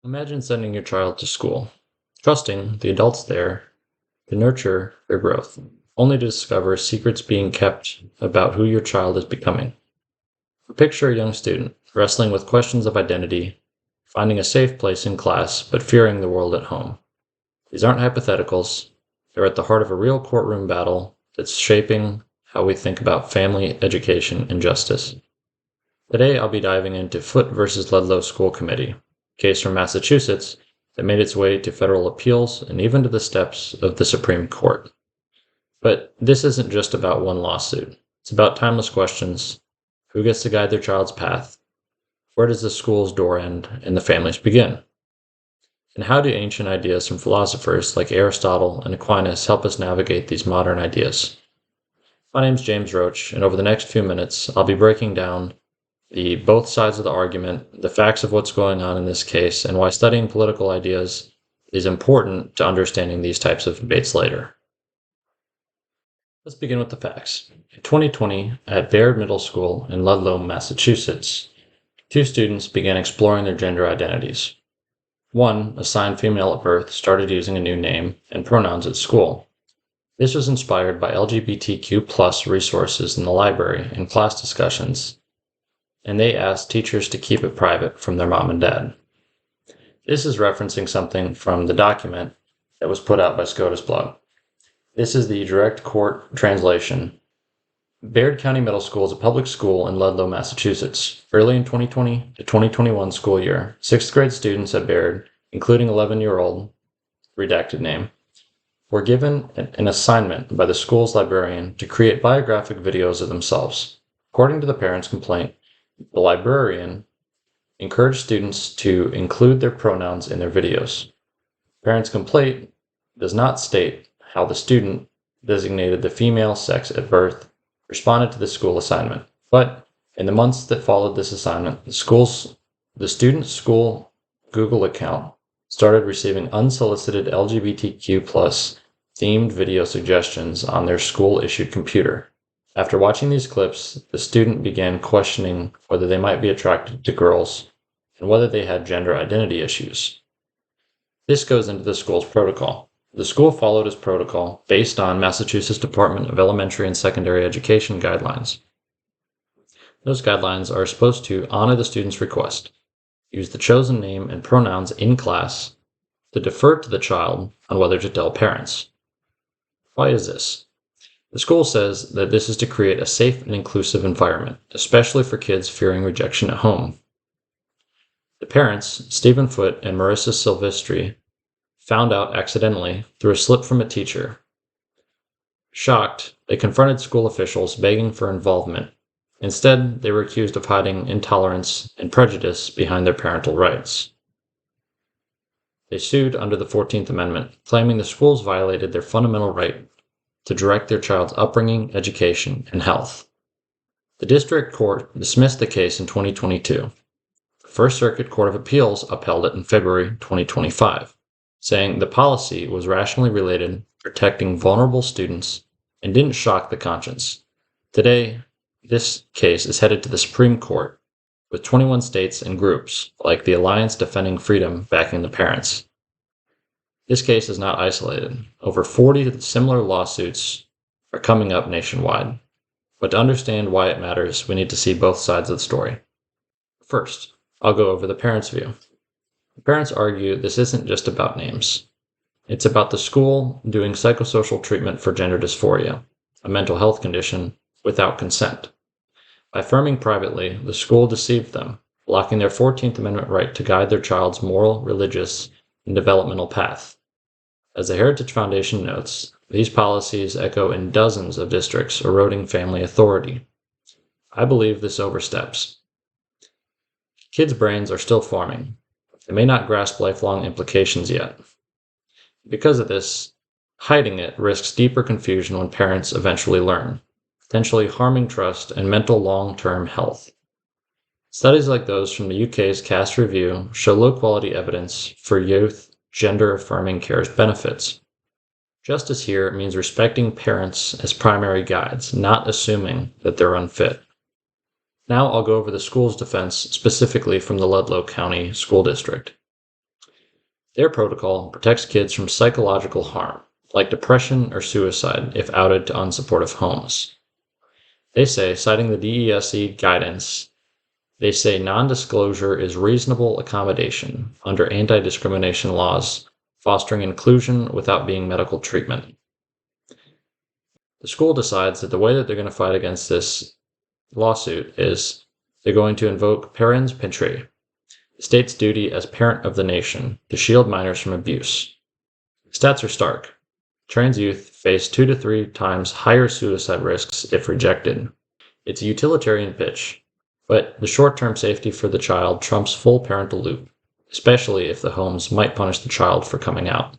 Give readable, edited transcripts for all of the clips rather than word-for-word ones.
Imagine sending your child to school, trusting the adults there to nurture their growth, only to discover secrets being kept about who your child is becoming. Picture a young student wrestling with questions of identity, finding a safe place in class, but fearing the world at home. These aren't hypotheticals, they're at the heart of a real courtroom battle that's shaping how we think about family, education, and justice. Today, I'll be diving into Foote versus Ludlow School Committee, a case from Massachusetts that made its way to federal appeals and even to the steps of the Supreme Court. But this isn't just about one lawsuit. It's about timeless questions. Who gets to guide their child's path? Where does the school's door end and the families begin? And how do ancient ideas from philosophers like Aristotle and Aquinas help us navigate these modern ideas? My name's James Roach, and over the next few minutes, I'll be breaking down the both sides of the argument, the facts of what's going on in this case, and why studying political ideas is important to understanding these types of debates later. Let's begin with the facts. In 2020, at Baird Middle School in Ludlow, Massachusetts, two students began exploring their gender identities. One, assigned female at birth, started using a new name and pronouns at school. This was inspired by LGBTQ+ resources in the library and class discussions, and they asked teachers to keep it private from their mom and dad. This is referencing something from the document that was put out by SCOTUS blog. This is the direct court translation. Baird County Middle School is a public school in Ludlow, Massachusetts. Early in 2020 to 2021 school year, 6th grade students at Baird, including 11-year-old, redacted name, were given an assignment by the school's librarian to create biographic videos of themselves. According to the parents' complaint, the librarian encouraged students to include their pronouns in their videos. Parents' complaint does not state how the student designated the female sex at birth responded to the school assignment, but in the months that followed this assignment, the student's school Google account started receiving unsolicited LGBTQ+ themed video suggestions on their school-issued computer. After watching these clips, the student began questioning whether they might be attracted to girls and whether they had gender identity issues. This goes into the school's protocol. The school followed its protocol based on Massachusetts Department of Elementary and Secondary Education guidelines. Those guidelines are supposed to honor the student's request, use the chosen name and pronouns in class, to defer to the child on whether to tell parents. Why is this? The school says that this is to create a safe and inclusive environment, especially for kids fearing rejection at home. The parents, Stephen Foote and Marissa Silvestri, found out accidentally through a slip from a teacher. Shocked, they confronted school officials begging for involvement. Instead, they were accused of hiding intolerance and prejudice behind their parental rights. They sued under the 14th Amendment, claiming the schools violated their fundamental right to direct their child's upbringing, education, and health. The district court dismissed the case in 2022. The First Circuit Court of Appeals upheld it in February 2025, saying the policy was rationally related, protecting vulnerable students, and didn't shock the conscience. Today, this case is headed to the Supreme Court, with 21 states and groups, like the Alliance Defending Freedom, backing the parents. This case is not isolated. Over 40 similar lawsuits are coming up nationwide. But to understand why it matters, we need to see both sides of the story. First, I'll go over the parents' view. The parents argue this isn't just about names. It's about the school doing psychosocial treatment for gender dysphoria, a mental health condition, without consent. By affirming privately, the school deceived them, blocking their 14th Amendment right to guide their child's moral, religious, and developmental path. As the Heritage Foundation notes, these policies echo in dozens of districts, eroding family authority. I believe this oversteps. Kids' brains are still forming. They may not grasp lifelong implications yet. Because of this, hiding it risks deeper confusion when parents eventually learn, potentially harming trust and mental long-term health. Studies like those from the UK's CAST review show low-quality evidence for youth gender-affirming care's benefits. Justice here means respecting parents as primary guides, not assuming that they're unfit. Now I'll go over the school's defense specifically from the Ludlow County School District. Their protocol protects kids from psychological harm, like depression or suicide if outed to unsupportive homes. They say, citing the DESE guidance, they say non-disclosure is reasonable accommodation under anti-discrimination laws, fostering inclusion without being medical treatment. The school decides that the way that they're going to fight against this lawsuit is they're going to invoke parens patriae, the state's duty as parent of the nation to shield minors from abuse. Stats are stark. Trans youth face 2 to 3 times higher suicide risks if rejected. It's a utilitarian pitch, but the short-term safety for the child trumps full parental loop, especially if the homes might punish the child for coming out.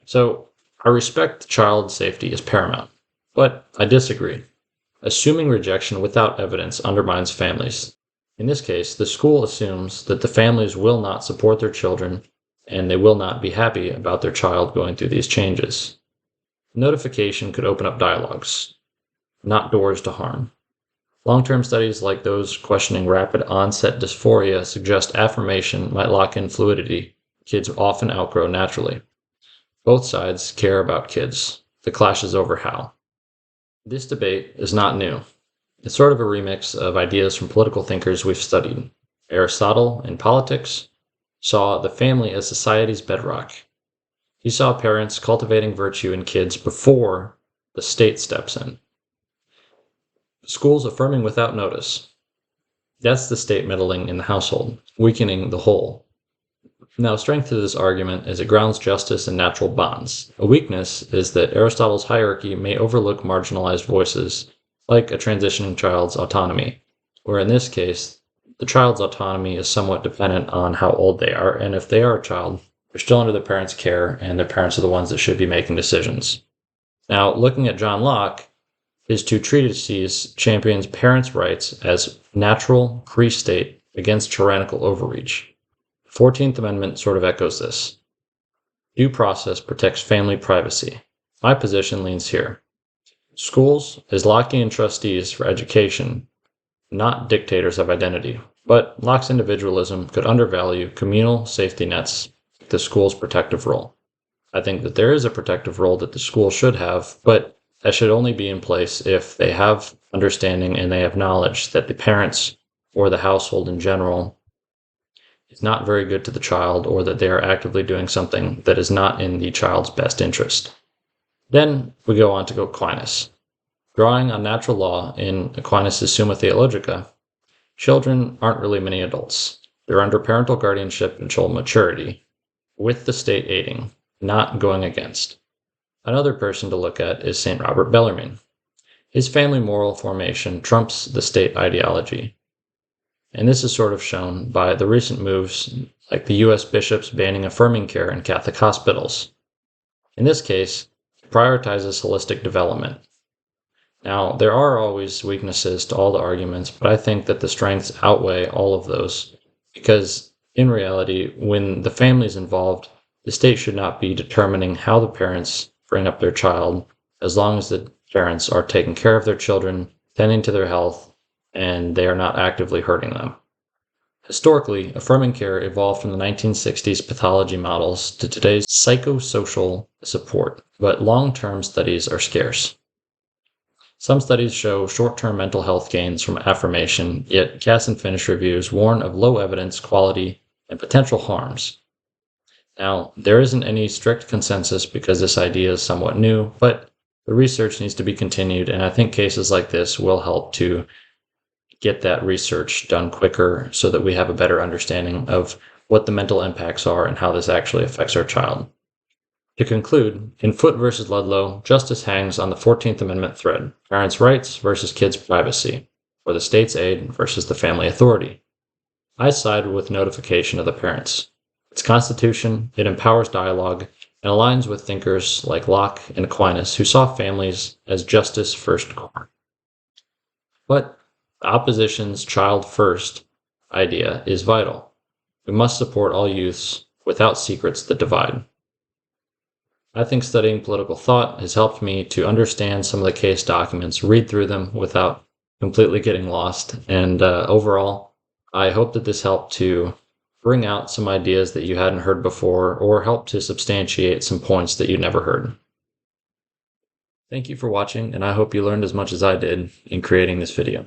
So, I respect child safety as paramount, but I disagree. Assuming rejection without evidence undermines families. In this case, the school assumes that the families will not support their children and they will not be happy about their child going through these changes. Notification could open up dialogues, not doors to harm. Long-term studies like those questioning rapid onset dysphoria suggest affirmation might lock in fluidity kids often outgrow naturally. Both sides care about kids. The clash is over how. This debate is not new. It's sort of a remix of ideas from political thinkers we've studied. Aristotle, in Politics, saw the family as society's bedrock. He saw parents cultivating virtue in kids before the state steps in. Schools affirming without notice. That's the state meddling in the household, weakening the whole. Now, strength to this argument is it grounds justice in natural bonds. A weakness is that Aristotle's hierarchy may overlook marginalized voices, like a transitioning child's autonomy, where in this case, the child's autonomy is somewhat dependent on how old they are, and if they are a child, they're still under their parents' care, and their parents are the ones that should be making decisions. Now, looking at John Locke, his 2 treatises champions parents' rights as natural, pre-state against tyrannical overreach. The 14th Amendment sort of echoes this. Due process protects family privacy. My position leans here. Schools as Lockean trustees for education, not dictators of identity, but Locke's individualism could undervalue communal safety nets, the school's protective role. I think that there is a protective role that the school should have, but that should only be in place if they have understanding and they have knowledge that the parents or the household in general is not very good to the child, or that they are actively doing something that is not in the child's best interest. Then we go on to Aquinas. Drawing on natural law in Aquinas' Summa Theologica, children aren't really mini adults. They're under parental guardianship until maturity, with the state aiding, not going against. Another person to look at is St. Robert Bellarmine. His family moral formation trumps the state ideology. And this is sort of shown by the recent moves like the U.S. bishops banning affirming care in Catholic hospitals. In this case, it prioritizes holistic development. Now, there are always weaknesses to all the arguments, but I think that the strengths outweigh all of those, because in reality, when the family is involved, the state should not be determining how the parents bring up their child, as long as the parents are taking care of their children, tending to their health, and they are not actively hurting them. Historically, affirming care evolved from the 1960s pathology models to today's psychosocial support, but long-term studies are scarce. Some studies show short-term mental health gains from affirmation, yet cast and finish reviews warn of low evidence, quality, and potential harms. Now, there isn't any strict consensus because this idea is somewhat new, but the research needs to be continued, and I think cases like this will help to get that research done quicker so that we have a better understanding of what the mental impacts are and how this actually affects our child. To conclude, in Foote versus Ludlow, justice hangs on the 14th Amendment thread, parents' rights versus kids' privacy, or the state's aid versus the family authority. I side with notification of the parents. Its constitution, it empowers dialogue, and aligns with thinkers like Locke and Aquinas who saw families as justice first core. But the opposition's child first idea is vital. We must support all youths without secrets that divide. I think studying political thought has helped me to understand some of the case documents, read through them without completely getting lost, and overall, I hope that this helped to bring out some ideas that you hadn't heard before or help to substantiate some points that you never heard. Thank you for watching, and I hope you learned as much as I did in creating this video.